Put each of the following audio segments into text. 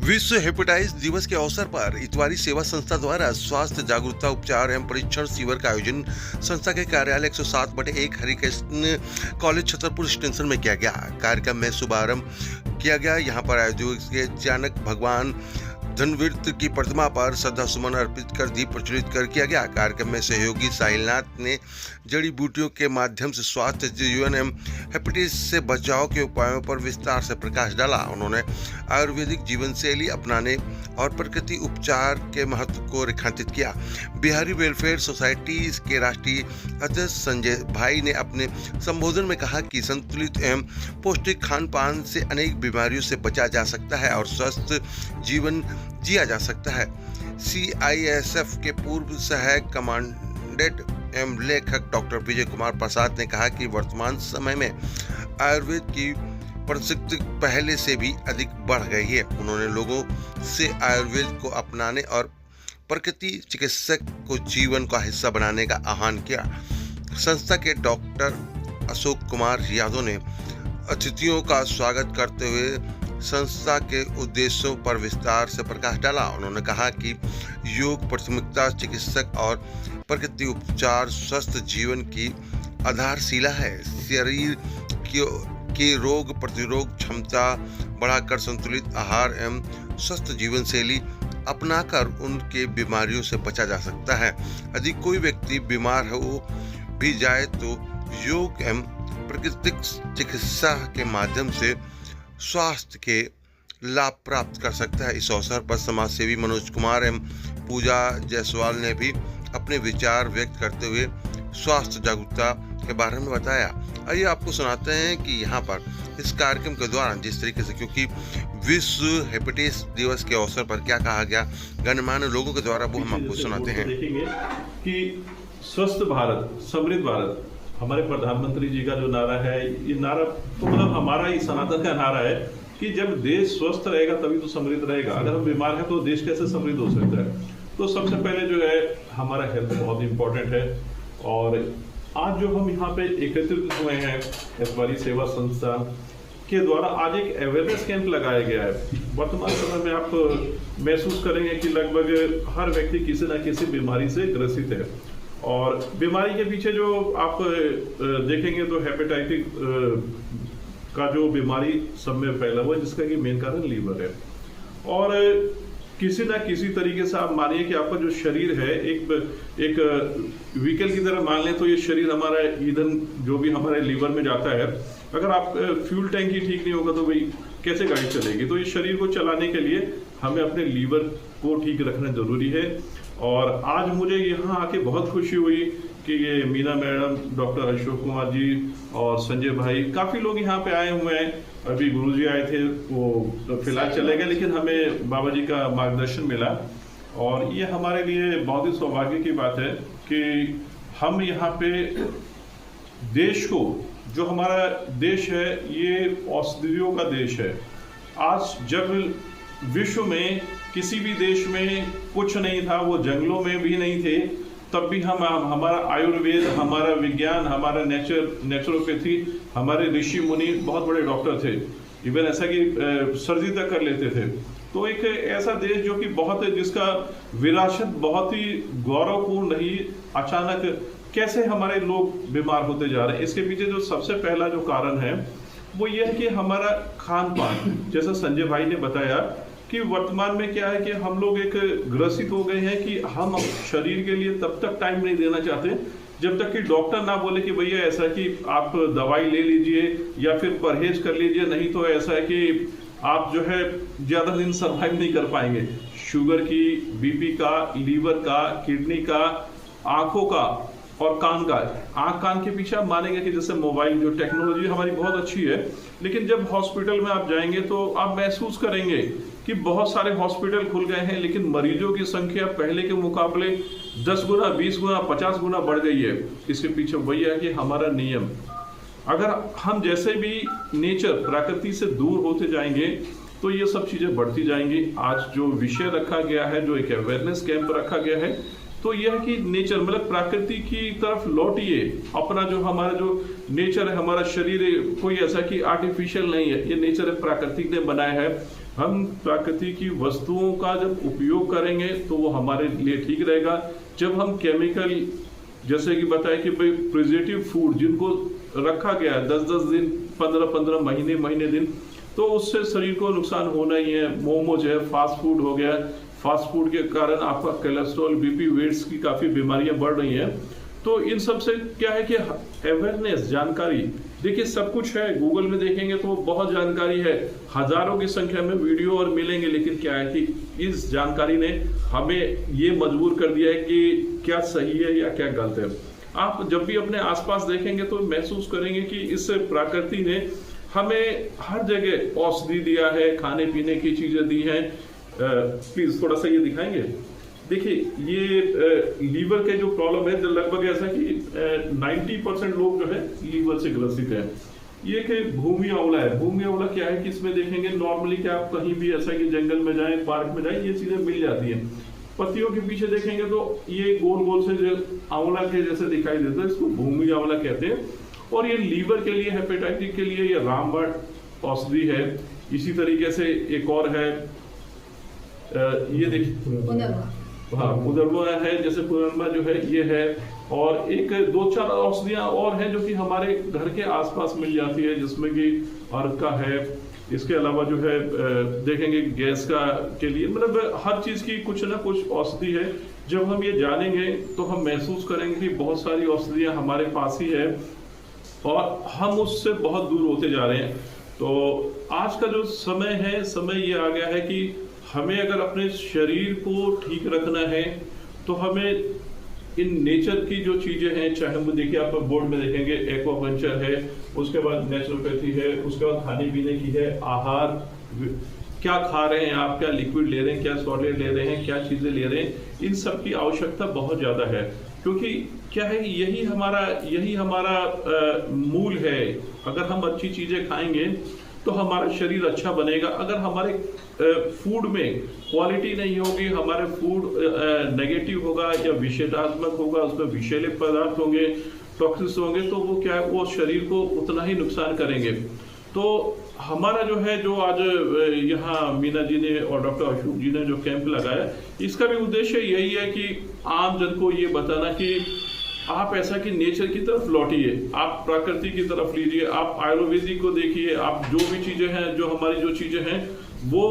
विश्व हेपेटाइटिस दिवस के अवसर पर इतवारी सेवा संस्था द्वारा स्वास्थ्य जागरूकता उपचार एवं परीक्षण शिविर का आयोजन संस्था के कार्यालय 107/1 हरिकृष्ण कॉलेज छतरपुर स्टेशन में किया गया। कार्यक्रम में शुभारंभ किया गया। यहाँ पर आयोजक के अचानक भगवान धनवीर की प्रतिमा पर श्रद्धा सुमन अर्पित कर दीप प्रज्वलित कर किया गया। कार्यक्रम में सहयोगी साहिलनाथ ने जड़ी बूटियों के माध्यम से स्वास्थ्य जीवन एवं हेपेटाइटिस से बचाव के उपायों पर विस्तार से प्रकाश डाला। उन्होंने आयुर्वेदिक जीवन शैली अपनाने और प्रकृति उपचार के महत्व को रेखांकित किया। बिहारी वेलफेयर सोसाइटी के राष्ट्रीय अध्यक्ष संजय भाई ने अपने संबोधन में कहा कि संतुलित एवं पौष्टिक खान पान से अनेक बीमारियों से बचा जा सकता है और स्वस्थ जीवन जिया जा सकता है। CISF के पूर्व सहायक कमांडेंट एवं लेखक डॉक्टर विजय कुमार प्रसाद ने कहा कि वर्तमान समय में आयुर्वेद की प्रसिद्धि पहले से भी अधिक बढ़ गई है। उन्होंने लोगों से आयुर्वेद को अपनाने और प्रकृति चिकित्सक को जीवन का हिस्सा बनाने का आह्वान किया। संस्था के डॉक्टर अशोक कुमार यादव ने अतिथियों का स्वागत करते हुए संस्था के उद्देश्यों पर विस्तार से प्रकाश डाला। उन्होंने कहा कि योग प्राथमिकता चिकित्सक और प्रकृति उपचार स्वस्थ जीवन की आधारशिला है। शरीर की रोग प्रतिरोध क्षमता बढ़ाकर संतुलित आहार एवं स्वस्थ जीवन शैली अपनाकर उनके बीमारियों से बचा जा सकता है। यदि कोई व्यक्ति बीमार हो भी जाए तो योग एवं प्राकृतिक चिकित्सा के माध्यम से स्वास्थ्य के लाभ प्राप्त कर सकता है। इस अवसर पर समाज सेवी मनोज कुमार एवं पूजा जायसवाल ने भी अपने विचार व्यक्त करते हुए स्वास्थ्य जागरूकता के बारे में बताया। आइए आपको सुनाते हैं कि यहाँ पर इस कार्यक्रम के दौरान जिस तरीके से, क्योंकि विश्व हेपेटाइटिस दिवस के अवसर पर क्या कहा गया गणमान्य लोगों के द्वारा, वो हम आपको सुनाते हैं। देखेंगे कि स्वस्थ भारत समृद्ध भारत हमारे प्रधानमंत्री जी का जो नारा है, ये नारा तो मतलब हमारा ही सनातन का नारा है कि जब देश स्वस्थ रहेगा तभी तो समृद्ध रहेगा। अगर हम बीमार हैं तो देश कैसे समृद्ध हो सकता है। तो सबसे पहले जो है हमारा हेल्थ बहुत इंपॉर्टेंट है। और आज जो हम यहाँ पे एकत्रित हुए हैं इतवारी सेवा संस्था के द्वारा आज एक अवेयरनेस कैंप लगाया गया है। वर्तमान समय में आप महसूस करेंगे कि लगभग हर व्यक्ति किसी न किसी बीमारी से ग्रसित है और बीमारी के पीछे जो आप देखेंगे तो हेपेटाइटिस का जो बीमारी सब में फैला हुआ है, जिसका कि मेन कारण लीवर है। और किसी ना किसी तरीके से आप मानिए कि आपका जो शरीर है एक व्हीकल की तरह मान लें तो ये शरीर हमारा ईंधन जो भी हमारे लीवर में जाता है, अगर आप फ्यूल टैंक ही ठीक नहीं होगा तो भाई कैसे गाड़ी चलेगी। तो इस शरीर को चलाने के लिए हमें अपने लीवर को ठीक रखना जरूरी है। और आज मुझे यहाँ आके बहुत खुशी हुई कि ये मीना मैडम, डॉक्टर अशोक कुमार जी और संजय भाई, काफ़ी लोग यहाँ पे आए हुए हैं। अभी गुरुजी आए थे, वो फिलहाल चले गए, लेकिन हमें बाबा जी का मार्गदर्शन मिला। और ये हमारे लिए बहुत ही सौभाग्य की बात है कि हम यहाँ पे देश को, जो हमारा देश है ये औषधियों का देश है। आज जब विश्व में किसी भी देश में कुछ नहीं था, वो जंगलों में भी नहीं थे, तब भी हमारा आयुर्वेद, हमारा विज्ञान, हमारा नेचुरोपैथी, हमारे ऋषि मुनि बहुत बड़े डॉक्टर थे। इवन ऐसा कि सर्जरी तक कर लेते थे। तो एक ऐसा देश जो कि बहुत, जिसका विरासत बहुत ही गौरवपूर्ण रही, अचानक कैसे हमारे लोग बीमार होते जा रहे हैं। इसके पीछे जो सबसे पहला जो कारण है वो ये है कि हमारा खान पान, जैसा संजय भाई ने बताया कि वर्तमान में क्या है कि हम लोग एक ग्रसित हो गए हैं कि हम शरीर के लिए तब तक टाइम नहीं देना चाहते जब तक कि डॉक्टर ना बोले कि भैया ऐसा कि आप दवाई ले लीजिए या फिर परहेज कर लीजिए, नहीं तो ऐसा है कि आप जो है ज़्यादा दिन सर्वाइव नहीं कर पाएंगे। शुगर की, बीपी का, लीवर का, किडनी का, आंखों का और कान का। आंख कान के पीछे आप मानेंगे कि जैसे मोबाइल, जो टेक्नोलॉजी हमारी बहुत अच्छी है, लेकिन जब हॉस्पिटल में आप जाएंगे तो आप महसूस करेंगे कि बहुत सारे हॉस्पिटल खुल गए हैं, लेकिन मरीजों की संख्या पहले के मुकाबले 10 गुना, 20 गुना, 50 गुना बढ़ गई है। इसके पीछे वही है कि हमारा नियम, अगर हम जैसे भी नेचर, प्रकृति से दूर होते जाएंगे तो ये सब चीजें बढ़ती जाएंगी। आज जो विषय रखा गया है, जो एक अवेयरनेस कैंप रखा गया है, तो यह है कि नेचर मतलब प्रकृति की तरफ लौटिए। अपना जो हमारा जो नेचर है, हमारा शरीर कोई ऐसा कि आर्टिफिशियल नहीं है, ये नेचर है, प्राकृतिक ने बनाया है। हम प्रकृति की वस्तुओं का जब उपयोग करेंगे तो वो हमारे लिए ठीक रहेगा। जब हम केमिकल, जैसे कि बताया कि भाई प्रिजर्वेटिव फूड जिनको रखा गया है 10-10 दिन, 15-15 महीने दिन, तो उससे शरीर को नुकसान होना ही है। मोमोज है, फास्ट फूड हो गया, फास्ट फूड के कारण आपका कोलेस्ट्रॉल, बीपी, वेट्स की काफ़ी बीमारियां बढ़ रही हैं। तो इन सब से क्या है कि अवेयरनेस, जानकारी, देखिए सब कुछ है, गूगल में देखेंगे तो बहुत जानकारी है, हजारों की संख्या में वीडियो और मिलेंगे, लेकिन क्या है कि इस जानकारी ने हमें ये मजबूर कर दिया है कि क्या सही है या क्या गलत है। आप जब भी अपने आसपास देखेंगे तो महसूस करेंगे कि इस प्रकृति ने हमें हर जगह औषधि दिया है, खाने पीने की चीजें दी हैं। प्लीज थोड़ा सा ये दिखाएंगे। देखिए ये लीवर के जो प्रॉब्लम है, जो लगभग ऐसा कि 90% लोग जो है लीवर से ग्रसित है। ये कि भूमि आंवला है। भूमि आंवला क्या है कि इसमें देखेंगे नॉर्मली कि आप कहीं भी ऐसा कि जंगल में जाएं, पार्क में जाएं, ये चीजें मिल जाती हैं। पत्तियों के पीछे देखेंगे तो ये गोल गोल से जो आंवला के जैसे दिखाई देता है, इसको भूमि आंवला कहते हैं। और ये लीवर के लिए, हेपेटाइटिस के लिए ये रामबाण औषधि है। इसी तरीके से एक और है, ये देखिए, हाँ पुदरवा है, जैसे पुदरमा जो है ये है। और एक 2-4 औषधियां और हैं जो कि हमारे घर के आसपास मिल जाती है, जिसमें कि अर्का है। इसके अलावा जो है देखेंगे गैस का के लिए, मतलब हर चीज की कुछ ना कुछ औषधि है। जब हम ये जानेंगे तो हम महसूस करेंगे कि बहुत सारी औषधियां हमारे पास ही है और हम उससे बहुत दूर होते जा रहे हैं। तो आज का जो समय है, समय ये आ गया है कि हमें अगर अपने शरीर को ठीक रखना है तो हमें इन नेचर की जो चीजें हैं, चाहे वो देखिए आप बोर्ड में देखेंगे एक्वाकल्चर है, उसके बाद नेचुरोपैथी है, उसके बाद खाने पीने की है, आहार, क्या खा रहे हैं आप, क्या लिक्विड ले रहे हैं, क्या सॉलिड ले रहे हैं, क्या चीजें ले रहे हैं, इन सब की आवश्यकता बहुत ज्यादा है। क्योंकि क्या है, यही हमारा मूल है। अगर हम अच्छी चीजें खाएंगे तो हमारा शरीर अच्छा बनेगा। अगर हमारे फूड में क्वालिटी नहीं होगी, हमारे फूड नेगेटिव होगा या विषाक्तमक होगा, उसमें विषैले पदार्थ होंगे, टॉक्सिन्स होंगे, तो वो क्या है, वो शरीर को उतना ही नुकसान करेंगे। तो हमारा जो है, जो आज यहाँ मीना जी ने और डॉक्टर अशोक जी ने जो कैंप लगाया, इसका भी उद्देश्य यही है कि आम जन को ये बताना कि आप ऐसा कि नेचर की तरफ लौटिए, आप प्रकृति की तरफ लीजिए, आप आयुर्वेदिक को देखिए, आप जो भी चीजें हैं, जो हमारी जो चीजें हैं वो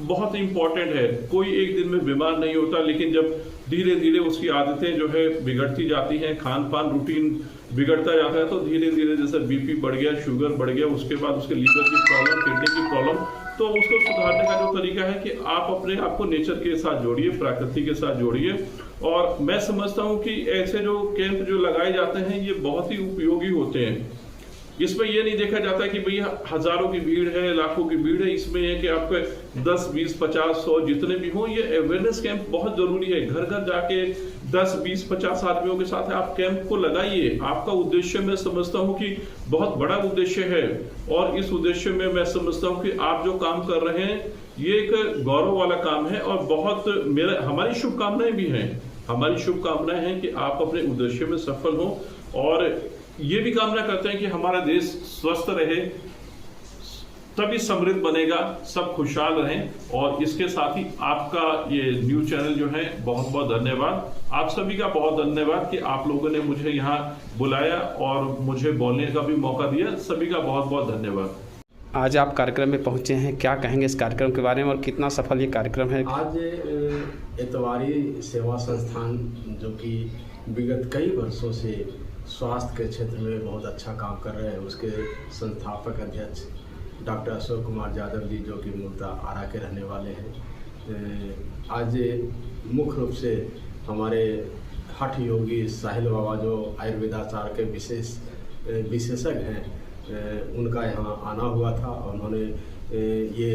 बहुत इंपॉर्टेंट है। कोई एक दिन में बीमार नहीं होता, लेकिन जब धीरे धीरे उसकी आदतें जो है बिगड़ती जाती हैं, खान पान रूटीन बिगड़ता जाता है, तो धीरे धीरे जैसे बीपी बढ़ गया, शुगर बढ़ गया, उसके बाद उसके लीवर की प्रॉब्लम, किडनी की प्रॉब्लम, तो उसको सुधारने का जो तरीका है कि आप अपने आप को नेचर के साथ जोड़िए, प्रकृति के साथ जोड़िए। और मैं समझता हूँ कि ऐसे जो कैंप जो लगाए जाते हैं ये बहुत ही उपयोगी होते हैं। इसमें ये नहीं देखा जाता कि भैया हजारों की भीड़ है, लाखों की भीड़ है। इसमें यह कि आपके 10, 20, 50, 100 जितने भी हों, ये अवेयरनेस कैंप बहुत जरूरी है। घर घर जाके 10, 20, 50 आदमियों के साथ आप कैंप को लगाइए। आपका उद्देश्य मैं समझता हूँ कि बहुत बड़ा उद्देश्य है, और इस उद्देश्य में मैं समझता हूँ कि आप जो काम कर रहे हैं ये एक गौरव वाला काम है, और बहुत हमारी शुभकामनाएं भी हैं। हमारी शुभकामनाएं हैं कि आप अपने उद्देश्य में सफल हों, और ये भी कामना करते हैं कि हमारा देश स्वस्थ रहे, तभी समृद्ध बनेगा, सब खुशहाल रहें। और इसके साथ ही आपका ये न्यूज चैनल जो है, बहुत बहुत धन्यवाद। आप सभी का बहुत धन्यवाद कि आप लोगों ने मुझे यहाँ बुलाया और मुझे बोलने का भी मौका दिया। सभी का बहुत बहुत धन्यवाद। आज आप कार्यक्रम में पहुंचे हैं, क्या कहेंगे इस कार्यक्रम के बारे में और कितना सफल ये कार्यक्रम है? आज इतवारी सेवा संस्थान, जो कि विगत कई वर्षों से स्वास्थ्य के क्षेत्र में बहुत अच्छा काम कर रहे हैं, उसके संस्थापक अध्यक्ष डॉक्टर अशोक कुमार यादव जी, जो कि मूलतः आरा के रहने वाले हैं, आज मुख्य रूप से हमारे हठ योगी साहिल बाबा, जो आयुर्वेदाचार के विशेषज्ञ हैं, उनका यहाँ आना हुआ था। और उन्होंने ये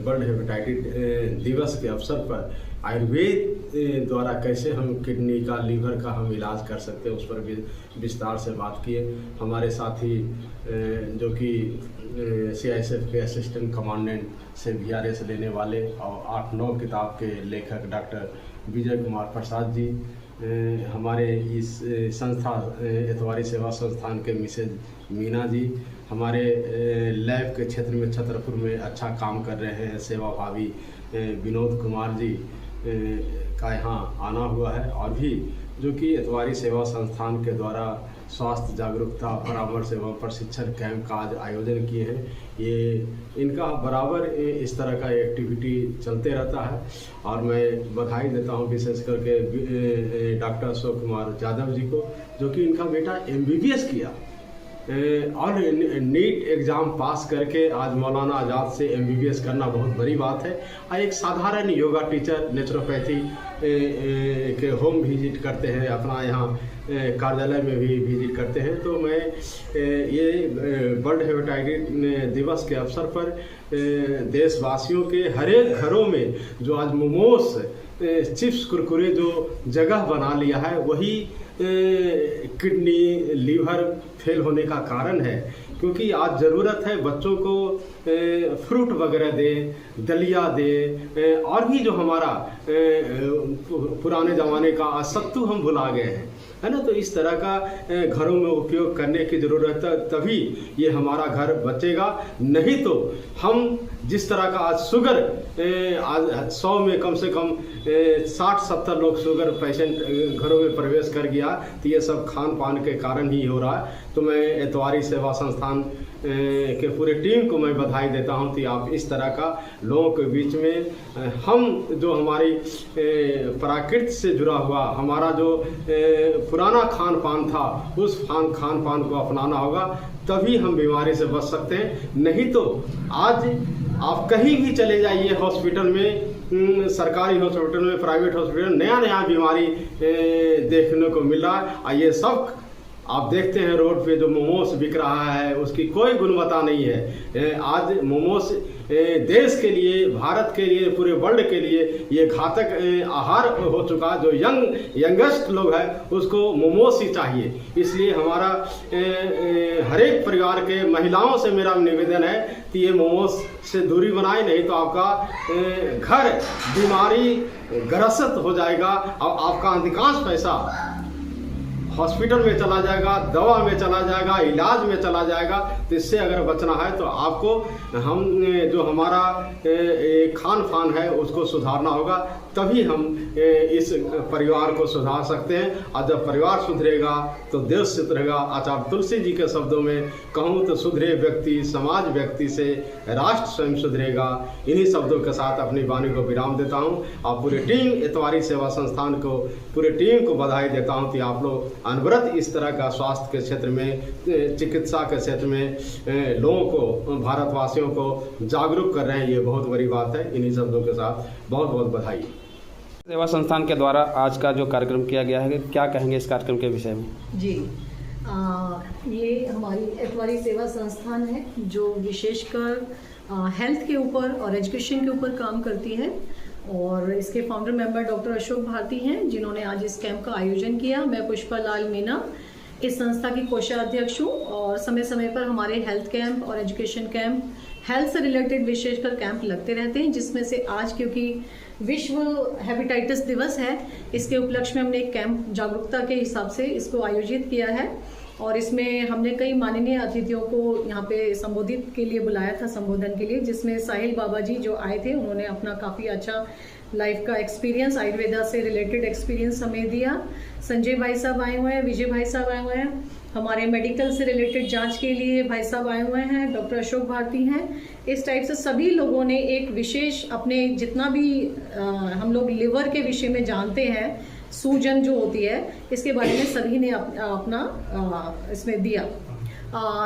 वर्ल्ड हेपेटाइटिस दिवस के अवसर पर आयुर्वेद द्वारा कैसे हम किडनी का, लीवर का हम इलाज कर सकते हैं, उस पर भी विस्तार से बात किए। हमारे साथी जो कि CISF के असिस्टेंट कमांडेंट से VRS लेने वाले और 8-9 किताब के लेखक डॉक्टर विजय कुमार प्रसाद जी, हमारे इस संस्था इतवारी सेवा संस्थान के मिसेज मीना जी, हमारे लैब के क्षेत्र में छतरपुर में अच्छा काम कर रहे हैं सेवाभावी विनोद कुमार जी का यहाँ आना हुआ है, और भी जो कि इतवारी सेवा संस्थान के द्वारा स्वास्थ्य जागरूकता परामर्श एवं प्रशिक्षण कैंप का आज आयोजन किए हैं। ये इनका बराबर इस तरह का एक्टिविटी चलते रहता है, और मैं बधाई देता हूं विशेष करके डॉक्टर अशोक कुमार यादव जी को, जो कि इनका बेटा MBBS किया और नीट एग्ज़ाम पास करके आज मौलाना आज़ाद से MBBS करना बहुत बड़ी बात है। और एक साधारण योगा टीचर नेचुरोपैथी के होम विजिट करते हैं, अपना यहाँ कार्यालय में भी विजिट करते हैं। तो मैं ये वर्ल्ड हेपेटाइटिस दिवस के अवसर पर देशवासियों के हर एक घरों में जो आज मोमोस चिप्स कुरकुरे जो जगह बना लिया है, वही किडनी लीवर फेल होने का कारण है। क्योंकि आज ज़रूरत है बच्चों को फ्रूट वगैरह दें, दलिया दें, और भी जो हमारा पुराने ज़माने का सत्तू हम भुला गए हैं, है ना। तो इस तरह का घरों में उपयोग करने की ज़रूरत है, तभी ये हमारा घर बचेगा। नहीं तो हम जिस तरह का आज शुगर आज 100 में कम से कम 60-70 लोग शुगर पेशेंट घरों में प्रवेश कर गया, तो ये सब खान पान के कारण ही हो रहा है। तो मैं इतवारी सेवा संस्थान के पूरे टीम को मैं बधाई देता हूं कि आप इस तरह का लोगों के बीच में हम जो हमारी प्रकृति से जुड़ा हुआ हमारा जो पुराना खान पान था, उस खान पान को अपनाना होगा, तभी हम बीमारी से बच सकते हैं। नहीं तो आज आप कहीं भी चले जाइए हॉस्पिटल में, सरकारी हॉस्पिटल में, प्राइवेट हॉस्पिटल, नया नया बीमारी देखने को मिल रहा है। और ये सब आप देखते हैं रोड पे जो मोमोस बिक रहा है, उसकी कोई गुणवत्ता नहीं है। आज मोमोस देश के लिए, भारत के लिए, पूरे वर्ल्ड के लिए ये घातक आहार हो चुका। जो यंगेस्ट लोग हैं उसको मोमोस ही चाहिए। इसलिए हमारा हर एक परिवार के महिलाओं से मेरा निवेदन है कि ये मोमोस से दूरी बनाए, नहीं तो आपका घर बीमारी ग्रस्त हो जाएगा और आपका अधिकांश पैसा हॉस्पिटल में चला जाएगा, दवा में चला जाएगा, इलाज में चला जाएगा। तो इससे अगर बचना है तो आपको हम जो हमारा खान पान है उसको सुधारना होगा, तभी हम इस परिवार को सुधार सकते हैं। और जब परिवार सुधरेगा तो देश सुधरेगा। आचार्य तुलसी जी के शब्दों में कहूँ तो सुधरे व्यक्ति समाज व्यक्ति से राष्ट्र स्वयं सुधरेगा। इन्हीं शब्दों के साथ अपनी वाणी को विराम देता हूँ और पूरी टीम इतवारी सेवा संस्थान को, पूरी टीम को बधाई देता हूँ कि आप लोग अनवरत इस तरह का स्वास्थ्य के क्षेत्र में, चिकित्सा के क्षेत्र में लोगों को, भारतवासियों को जागरूक कर रहे हैं। ये बहुत बड़ी बात है। इन्हीं शब्दों के साथ बहुत बहुत बधाई। सेवा संस्थान के द्वारा आज का जो कार्यक्रम किया गया है, क्या कहेंगे इस कार्यक्रम के विषय में? जी, ये हमारी इतवारी सेवा संस्थान है जो विशेषकर हेल्थ के ऊपर और एजुकेशन के ऊपर काम करती है, और इसके founder member doctor Ashok Bharti हैं, जिन्होंने आज इस कैंप का आयोजन किया। मैं पुष्पा लाल मीना इस संस्था की कोषाध्यक्ष हूँ, और समय समय पर हमारे हेल्थ कैंप और एजुकेशन कैंप, हेल्थ से रिलेटेड विशेषकर कैंप लगते रहते हैं, जिसमें से आज क्योंकि विश्व हेपेटाइटिस दिवस है, इसके उपलक्ष्य में हमने एक कैंप जागरूकता के हिसाब से इसको आयोजित किया है। और इसमें हमने कई माननीय अतिथियों को यहाँ पे संबोधित के लिए बुलाया था, संबोधन के लिए, जिसमें साहिल बाबा जी जो आए थे, उन्होंने अपना काफ़ी अच्छा लाइफ का एक्सपीरियंस, आयुर्वेदा से रिलेटेड एक्सपीरियंस हमें दिया। संजय भाई साहब आए हुए हैं, विजय भाई साहब आए हुए हैं, हमारे मेडिकल से रिलेटेड जांच के लिए भाई साहब आए हुए हैं, डॉक्टर अशोक भारती हैं। इस टाइप से सभी लोगों ने एक विशेष अपने जितना भी हम लोग लिवर के विषय में जानते हैं, सूजन जो होती है, इसके बारे में सभी ने अपना इसमें दिया।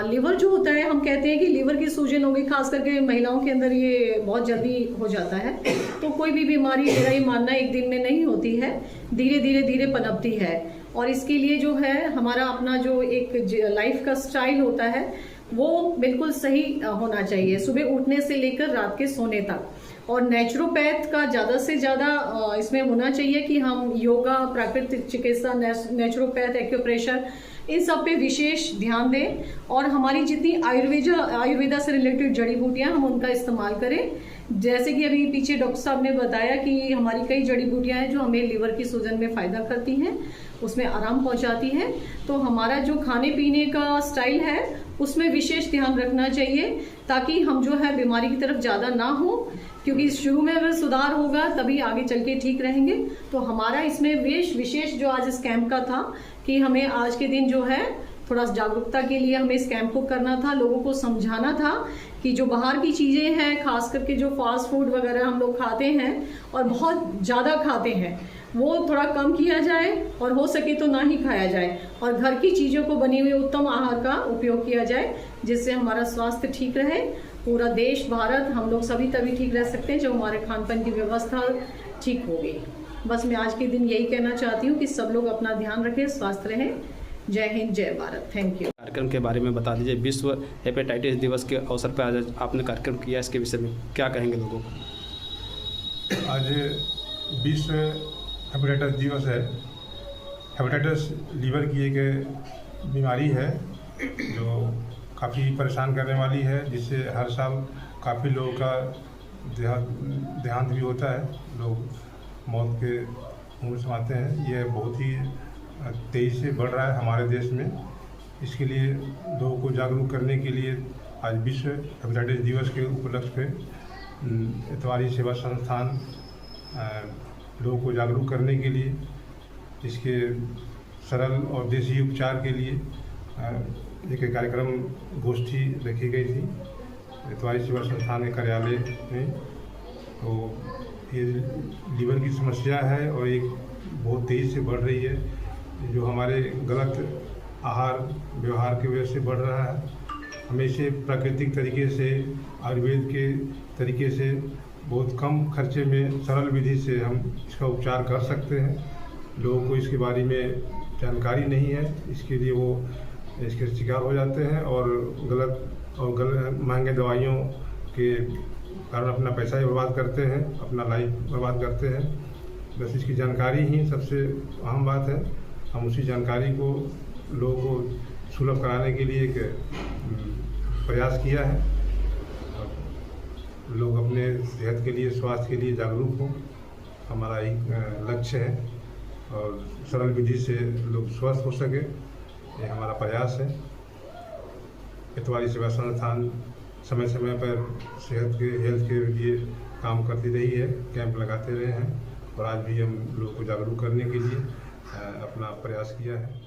लिवर जो होता है, हम कहते हैं कि लिवर की सूजन होगी, खास करके महिलाओं के अंदर ये बहुत जल्दी हो जाता है। तो कोई भी बीमारी, मेरा ये मानना, एक दिन में नहीं होती है, धीरे धीरे पनपती है। और इसके लिए जो है हमारा अपना जो एक लाइफ का स्टाइल होता है वो बिल्कुल सही होना चाहिए, सुबह उठने से लेकर रात के सोने तक। और नेचुरोपैथ का ज़्यादा से ज़्यादा इसमें होना चाहिए कि हम योगा, प्राकृतिक चिकित्सा, नेचुरोपैथ, एक्यूप्रेशर, इन सब पे विशेष ध्यान दें। और हमारी जितनी आयुर्वेदा से रिलेटेड जड़ी बूटियाँ, हम उनका इस्तेमाल करें। जैसे कि अभी पीछे डॉक्टर साहब ने बताया कि हमारी कई जड़ी बूटियाँ हैं जो हमें लिवर की सूजन में फ़ायदा करती हैं, उसमें आराम पहुंचाती है। तो हमारा जो खाने पीने का स्टाइल है उसमें विशेष ध्यान रखना चाहिए ताकि हम जो है बीमारी की तरफ ज़्यादा ना हो, क्योंकि शुरू में अगर सुधार होगा तभी आगे चल के ठीक रहेंगे। तो हमारा इसमें विशेष जो आज इस कैंप का था कि हमें आज के दिन जो है थोड़ा जागरूकता के लिए हमें इस कैंप को करना था, लोगों को समझाना था कि जो बाहर की चीज़ें हैं, खास करके जो फास्ट फूड वगैरह हम लोग खाते हैं और बहुत ज़्यादा खाते हैं, वो थोड़ा कम किया जाए और हो सके तो ना ही खाया जाए और घर की चीज़ों को बने हुए उत्तम आहार का उपयोग किया जाए, जिससे हमारा स्वास्थ्य ठीक रहे। पूरा देश, भारत, हम लोग सभी तभी ठीक रह सकते हैं जब हमारे खान पान की व्यवस्था ठीक होगी। बस मैं आज के दिन यही कहना चाहती हूँ कि सब लोग अपना ध्यान रखें, स्वस्थ रहें। जय हिंद, जय भारत। Thank you. कार्यक्रम के बारे में बता दीजिए। विश्व हेपेटाइटिस दिवस के अवसर पर आज आपने कार्यक्रम किया, इसके विषय में क्या कहेंगे लोगों को? आज विश्व हेपेटाइटिस दिवस है। हेपेटाइटिस लीवर की एक बीमारी है जो काफ़ी परेशान करने वाली है, जिससे हर साल काफ़ी लोगों का देहांत भी होता है, लोग मौत के मुंह समाते हैं। ये बहुत ही तेज़ी से बढ़ रहा है हमारे देश में। इसके लिए लोगों को जागरूक करने के लिए आज विश्व हेपेटाइटिस दिवस के उपलक्ष्य पे इतवारी सेवा संस्थान लोगों को जागरूक करने के लिए, इसके सरल और देसी उपचार के लिए एक कार्यक्रम गोष्ठी रखी गई थी इतवारी सेवा संस्थान के कार्यालय में। तो ये लीवर की समस्या है और एक बहुत तेज़ी से बढ़ रही है, जो हमारे गलत आहार व्यवहार की वजह से बढ़ रहा है। हमें इसे प्राकृतिक तरीके से, आयुर्वेद के तरीके से बहुत कम खर्चे में सरल विधि से हम इसका उपचार कर सकते हैं। लोगों को इसके बारे में जानकारी नहीं है, इसके लिए वो इसके शिकार हो जाते हैं और गलत महंगे दवाइयों के कारण अपना पैसा ही बर्बाद करते हैं, अपना लाइफ बर्बाद करते हैं। बस इसकी जानकारी ही सबसे अहम बात है। हम उसी जानकारी को लोगों को सुलभ कराने के लिए एक प्रयास किया है। लोग अपने सेहत के लिए, स्वास्थ्य के लिए जागरूक हों, हमारा एक लक्ष्य है और सरल विधि से लोग स्वस्थ हो सके, ये हमारा प्रयास है। इतवारी सेवा संस्थान समय समय पर सेहत के, हेल्थ के लिए काम करती रही है, कैंप लगाते रहे हैं और आज भी हम लोगों को जागरूक करने के लिए अपना प्रयास किया है।